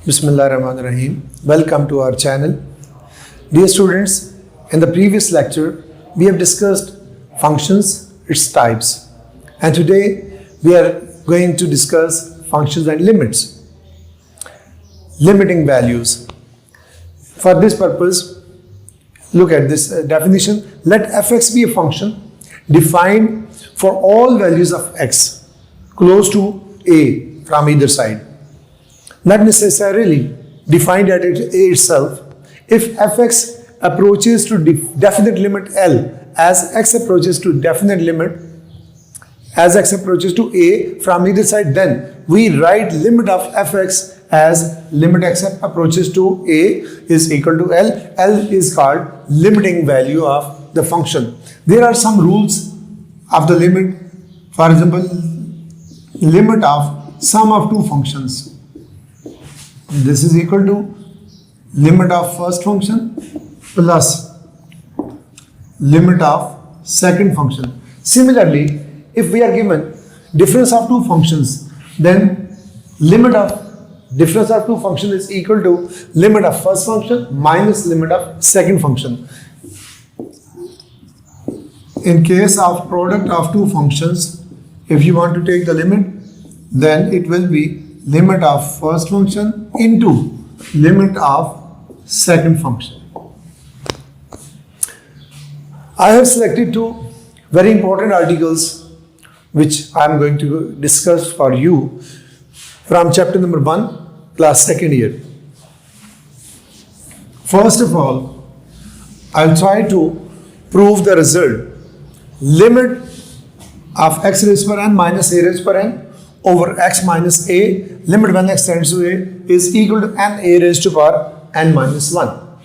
Bismillahirrahmanirrahim. Welcome to our channel. Dear students, in the previous lecture, we have discussed functions, its types. And today, we are going to discuss functions and limits. Limiting values. For this purpose, look at this definition. Let fx be a function defined for all values of x close to a from either side. Not necessarily defined at itself. If fx approaches to definite limit L as x approaches to definite limit as x approaches to a from either side, then we write limit of fx as limit x approaches to a is equal to L. L is called limiting value of the function. There are some rules of the limit. For example, limit of sum of two functions. This is equal to limit of first function plus limit of second function. Similarly, if we are given difference of two functions, then limit of difference of two functions is equal to limit of first function minus limit of second function. In case of product of two functions, if you want to take the limit, then it will be limit of first function into limit of second function. I have selected two very important articles which I am going to discuss for you from chapter number 1, class 2nd year. First of all, I will try to prove the result. Limit of x raised to power n minus a raised to power n over x minus a, limit when x tends to a, is equal to n a raised to power n minus 1.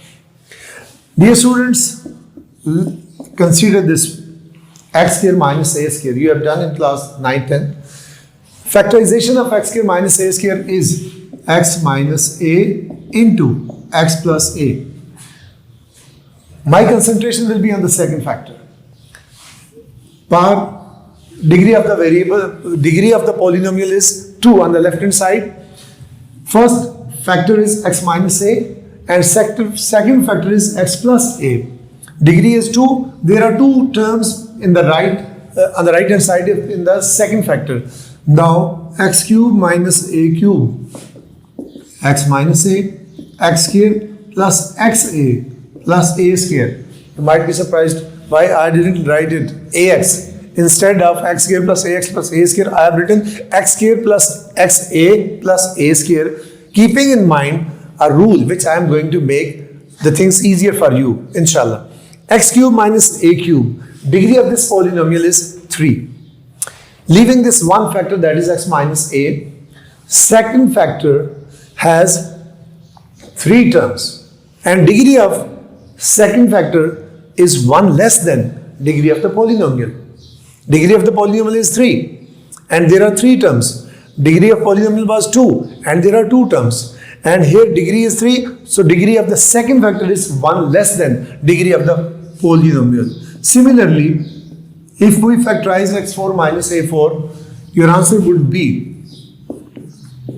Dear students, consider this x square minus a square. You have done in class 9-10. Factorization of x square minus a square is x minus a into x plus a. My concentration will be on the second factor. Power degree of the variable, degree of the polynomial is 2 on the left hand side. First factor is x minus a and second factor is x plus a. Degree is 2. There are two terms in the right on the right hand side in the second factor. Now x cube minus a cube, x minus a, x square plus xa plus a square. You might be surprised why I didn't write it ax. Instead of x square plus ax plus a square, I have written x square plus xa plus a square, keeping in mind a rule which I am going to make the things easier for you, inshallah. X cube minus a cube, degree of this polynomial is 3. Leaving this one factor, that is x minus a, second factor has 3 terms and degree of second factor is 1 less than degree of the polynomial. Degree of the polynomial is 3 and there are 3 terms. Degree of polynomial was 2 and there are 2 terms. And here degree is 3, so degree of the second factor is 1 less than degree of the polynomial. Similarly, if we factorize x4 minus a4, your answer would be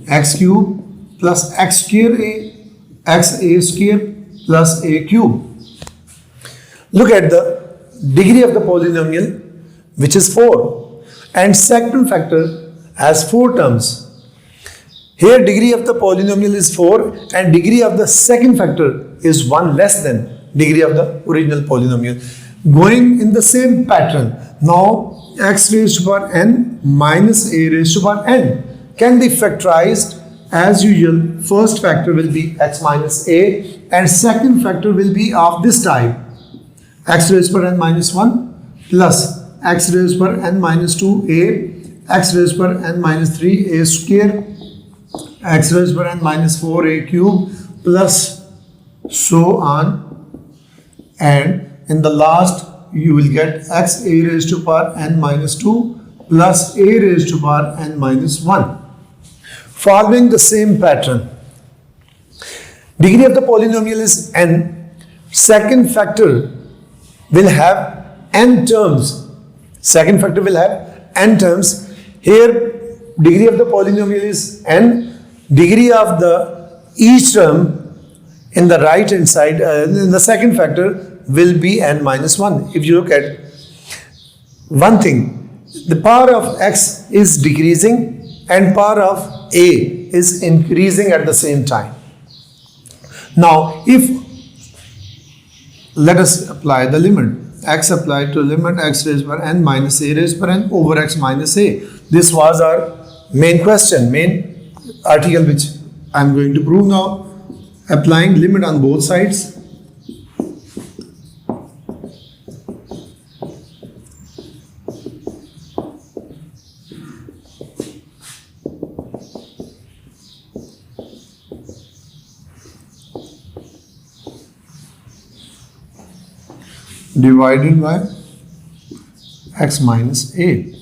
x cube plus x square a, x a square plus a cube. Look at the degree of the polynomial, which is 4, and second factor has 4 terms. Here degree of the polynomial is 4 and degree of the second factor is 1 less than degree of the original polynomial. Going in the same pattern, now x raised to power n minus a raised to power n can be factorized as usual. First factor will be x minus a and second factor will be of this type, x raised to power n minus 1 plus x raised to power n minus 2a, x raised to power n minus 3a square, x raised to power n minus 4a cube plus so on, and in the last you will get x a raised to power n minus 2 plus a raised to power n minus 1. Following the same pattern, degree of the polynomial is n, second factor will have n terms. Second factor will have n terms. Here degree of the polynomial is n, degree of the each term in the right hand side, in the second factor will be n minus 1. If you look at one thing, the power of x is decreasing and power of a is increasing at the same time. Now, if let us apply the limit, x applied to limit x raised to n minus a raised to n over x minus a. This was our main question, main article which I am going to prove now. Applying limit on both sides. Divided by x minus a.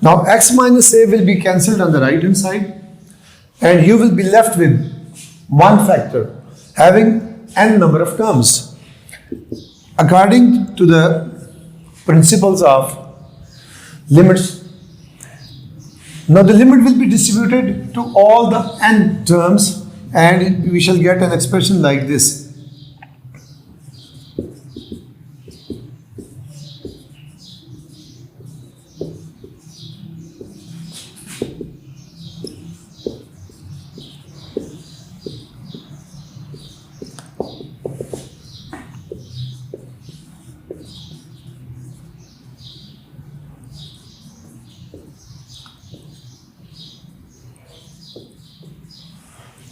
Now x minus a will be cancelled on the right hand side and you will be left with one factor having n number of terms. According to the principles of limits, now the limit will be distributed to all the n terms and we shall get an expression like this.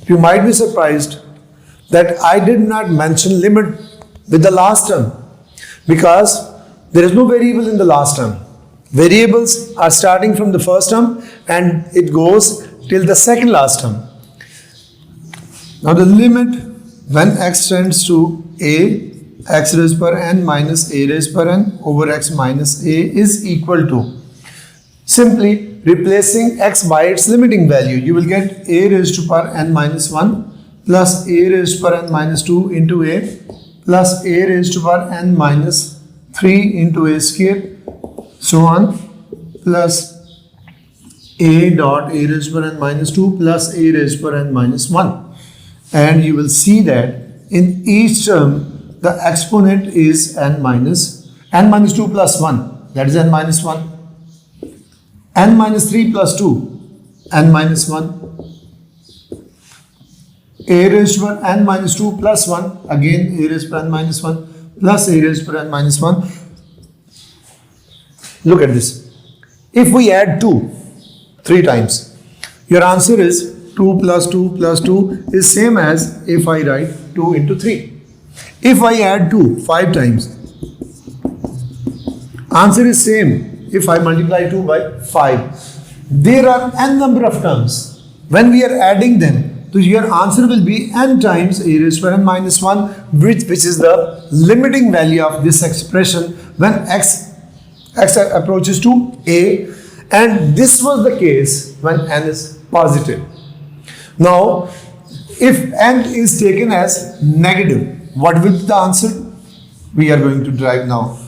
You might be surprised that I did not mention limit with the last term because there is no variable in the last term. Variables are starting from the first term and it goes till the second last term. Now the limit when x tends to a, x raised per n minus a raised per n over x minus a is equal to simply replacing x by its limiting value. You will get a raised to power n minus 1 plus a raised to power n minus 2 into a plus a raised to power n minus 3 into a square, so on, plus a dot a raised to power n minus 2 plus a raised to power n minus 1. And you will see that in each term the exponent is n minus 2 plus 1, that is n minus 1. n minus 3 plus 2, n minus 1, a raised to n minus 2 plus 1, again a raised to n minus 1 plus a raised to n minus 1. Look at this. If we add 2 3 times, your answer is 2 plus 2 plus 2 is same as if I write 2 into 3. If I add 2 5 times, answer is same if I multiply 2 by 5. There are n number of terms. When we are adding them, so your answer will be n times a raised to n minus 1, which is the limiting value of this expression when x approaches to a, and this was the case when n is positive. Now, if n is taken as negative, what will be the answer? We are going to derive now.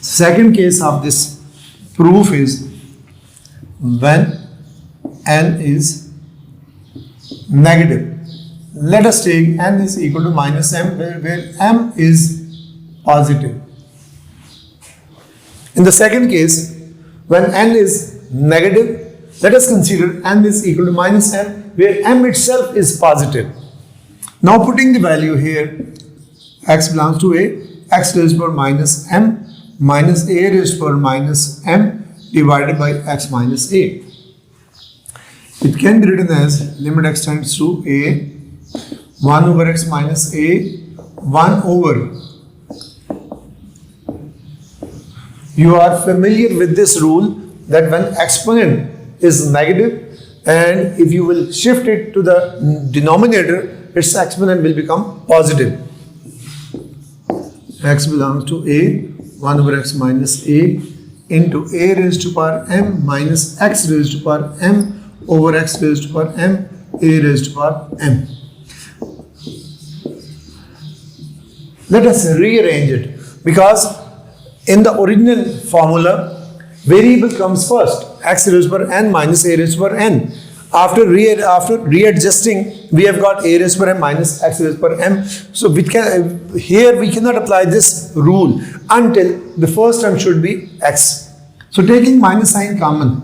Second case of this proof is when n is negative. Let us take n is equal to minus m where m is positive. In the second case, when n is negative, let us consider n is equal to minus m where m itself is positive. Now putting the value here, x belongs to a, x raised to power minus m minus a raised to power minus m divided by x minus a. It can be written as limit x tends to a 1 over x minus a 1 over. You are familiar with this rule that when exponent is negative and if you will shift it to the denominator, its exponent will become positive. X belongs to a 1 over x minus a into a raised to power m minus x raised to power m over x raised to power m a raised to power m. Let us rearrange it because in the original formula variable comes first x raised to power n minus a raised to power n. After readjusting, we have got a raised to power m minus x raised to power m. So we cannot apply this rule until the first term should be x. So taking minus sign common,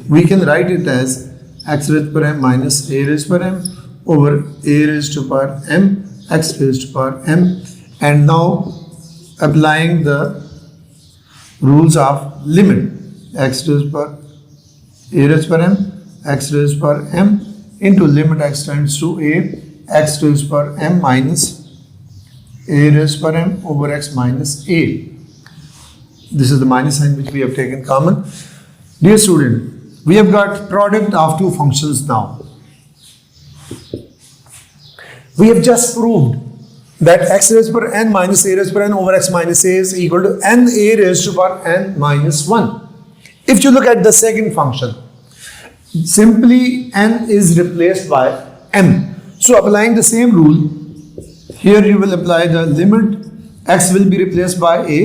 we can write it as x raised to power m minus a raised to power m over a raised to power m x raised to power m. And now applying the rules of limit x raised to power a raised to power m x raised to power m into limit x tends to a x raised to power m minus a raised to power m over x minus a. This is the minus sign which we have taken common. Dear student, we have got product of two functions now. We have just proved that x raised to power n minus a raised to power n over x minus a is equal to n a raised to power n minus 1. If you look at the second function, simply n is replaced by m. So applying the same rule, here you will apply the limit x will be replaced by a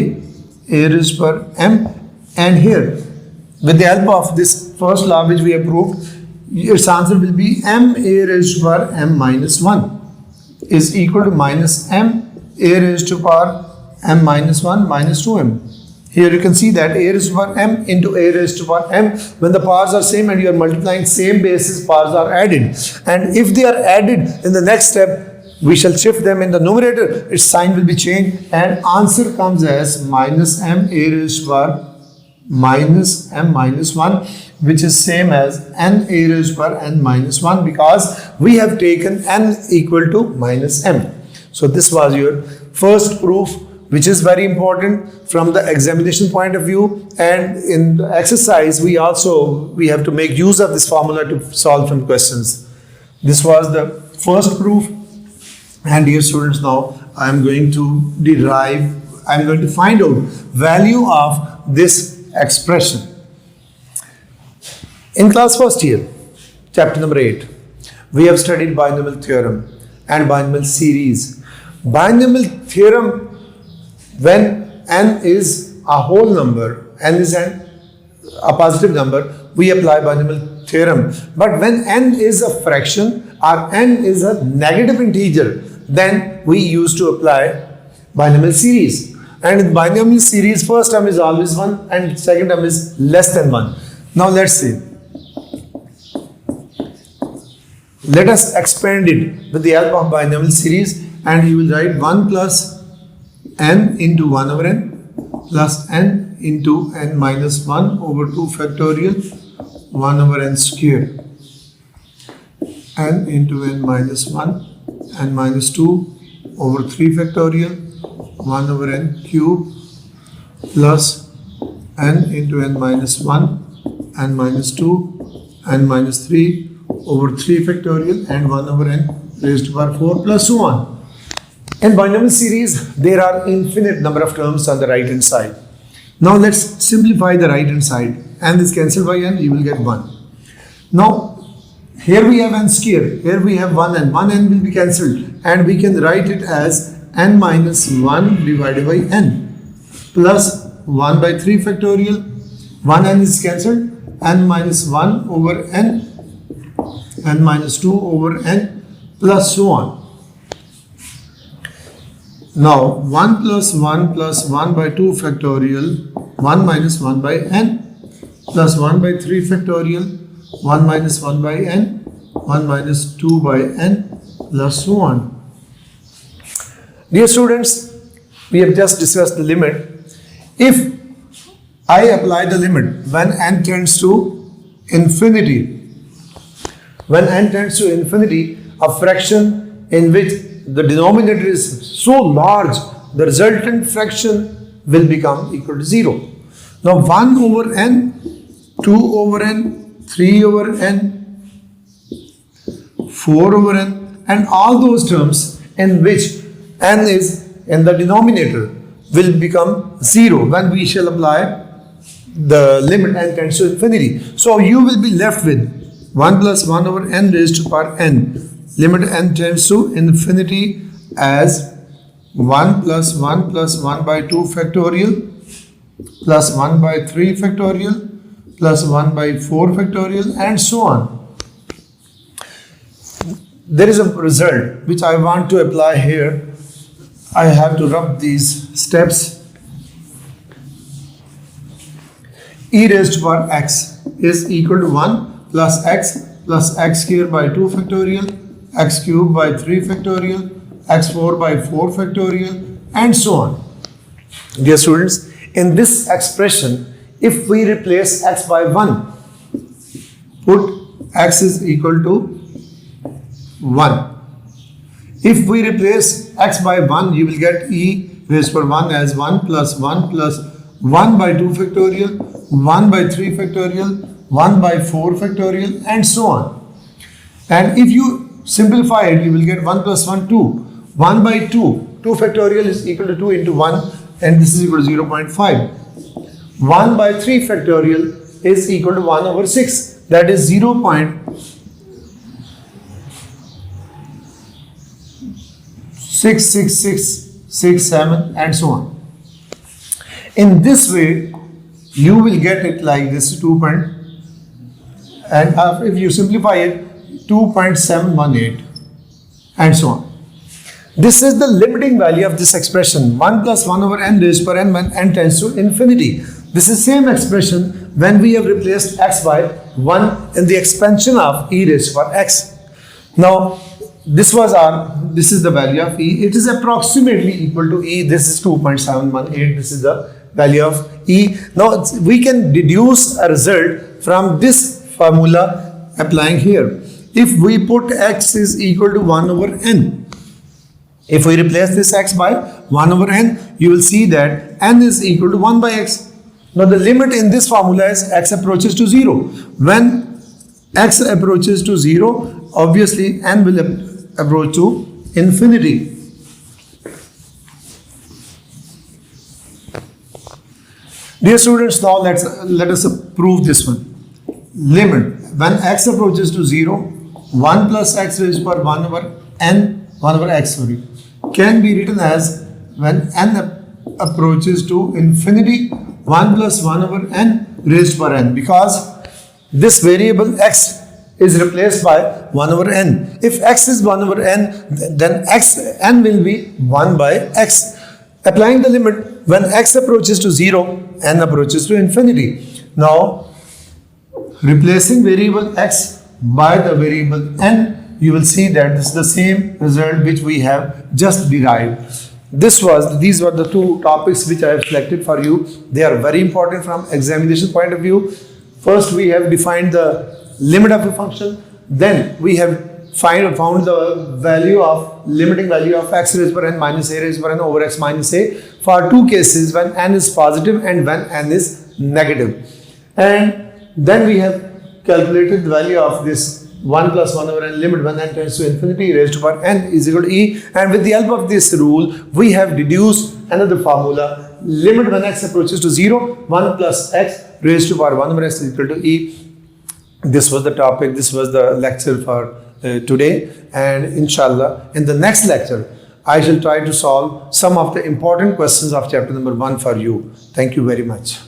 raised to power m, and here with the help of this first law which we have proved, its answer will be m a raised to power m minus 1 is equal to minus m a raised to power m minus 1 minus 2m. Here you can see that a raised to power m into a raised to power m, when the powers are same and you are multiplying same basis, powers are added. And if they are added in the next step, we shall shift them in the numerator, its sign will be changed and answer comes as minus m a raised to power minus m minus 1, which is same as n a raised to power n minus 1, because we have taken n equal to minus m. So this was your first proof, which is very important from the examination point of view, and in the exercise we have to make use of this formula to solve some questions. This was the first proof, and dear students, now I am going to find out value of this expression. In class first year, chapter number 8, we have studied binomial theorem and binomial series. Binomial theorem, when n is a whole number, n is a positive number, we apply binomial theorem. But when n is a fraction or n is a negative integer, then we used to apply binomial series. And in binomial series, first term is always 1 and second term is less than 1. Now let's see. Let us expand it with the help of binomial series, and you will write 1 plus n into 1 over n plus n into n minus 1 over 2 factorial 1 over n square, n into n minus 1 n minus 2 over 3 factorial 1 over n cube plus n into n minus 1 n minus 2 n minus 3 over 3 factorial and 1 over n raised to power 4 plus so on. In binomial series, there are infinite number of terms on the right hand side. Now let's simplify the right hand side. N is cancelled by n, you will get 1. Now here we have n square, here we have 1n. 1n will be cancelled and we can write it as n minus 1 divided by n plus 1 by 3 factorial. 1n is cancelled, n minus 1 over n, n minus 2 over n plus so on. Now 1 plus 1 plus 1 by 2 factorial 1 minus 1 by n plus 1 by 3 factorial 1 minus 1 by n 1 minus 2 by n plus so on. Dear students, we have just discussed the limit. If I apply the limit when n tends to infinity, when n tends to infinity, a fraction in which the denominator is so large, the resultant fraction will become equal to 0. Now 1 over n, 2 over n, 3 over n, 4 over n, and all those terms in which n is in the denominator will become 0 when we shall apply the limit n tends to infinity. So you will be left with 1 plus 1 over n raised to power n. Limit n tends to infinity as 1 plus 1 plus 1 by 2 factorial plus 1 by 3 factorial plus 1 by 4 factorial and so on. There is a result which I want to apply here. I have to rub these steps. E raised to power x is equal to 1 plus x square by 2 factorial, x cube by 3 factorial, x4 by 4 factorial and so on. Dear students, in this expression, if we replace x by 1, put x is equal to 1. If we replace x by 1, you will get e raised to power 1 as 1 plus 1 by 2 factorial, 1 by 3 factorial, 1 by 4 factorial and so on. And if you simplify it, you will get 1 plus 1, 2. 1 by 2, 2 factorial is equal to 2 into 1 and this is equal to 0.5. 1 by 3 factorial is equal to 1 over 6, that is 0.66667 and so on. In this way, you will get it like this 2. And if you simplify it, 2.718 and so on. This is the limiting value of this expression, 1 plus 1 over n raised to power n when n tends to infinity. This is same expression when we have replaced x by 1 in the expansion of e raised to power x. Now, this is the value of e. It is approximately equal to e. This is 2.718. This is the value of e. Now, we can deduce a result from this formula applying here. If we put x is equal to 1 over n, if we replace this x by 1 over n, you will see that n is equal to 1 by x. Now the limit in this formula is x approaches to 0. When x approaches to 0, obviously n will approach to infinity. Dear students, now let us prove this one. Limit when x approaches to 0, 1 plus x raised to power 1 over x can be written as when n approaches to infinity, 1 plus 1 over n raised to power n, because this variable x is replaced by 1 over n. If x is 1 over n, then n will be 1 by x. Applying the limit when x approaches to 0, n approaches to infinity. Now, replacing variable x by the variable n, you will see that this is the same result which we have just derived. These were the two topics which I have selected for you. They are very important from examination point of view. First, we have defined the limit of a function. Then we have found the value of limiting value of x raised to power n minus a raised to power n over x minus a for two cases, when n is positive and when n is negative. And then we have calculated the value of this 1 plus 1 over n limit when n tends to infinity raised to power n is equal to e, and with the help of this rule we have deduced another formula. Limit when x approaches to 0, 1 plus x raised to power 1 over x is equal to e. This was the topic, this was the lecture for today, and inshallah in the next lecture I shall try to solve some of the important questions of chapter number 1 for you. Thank you very much.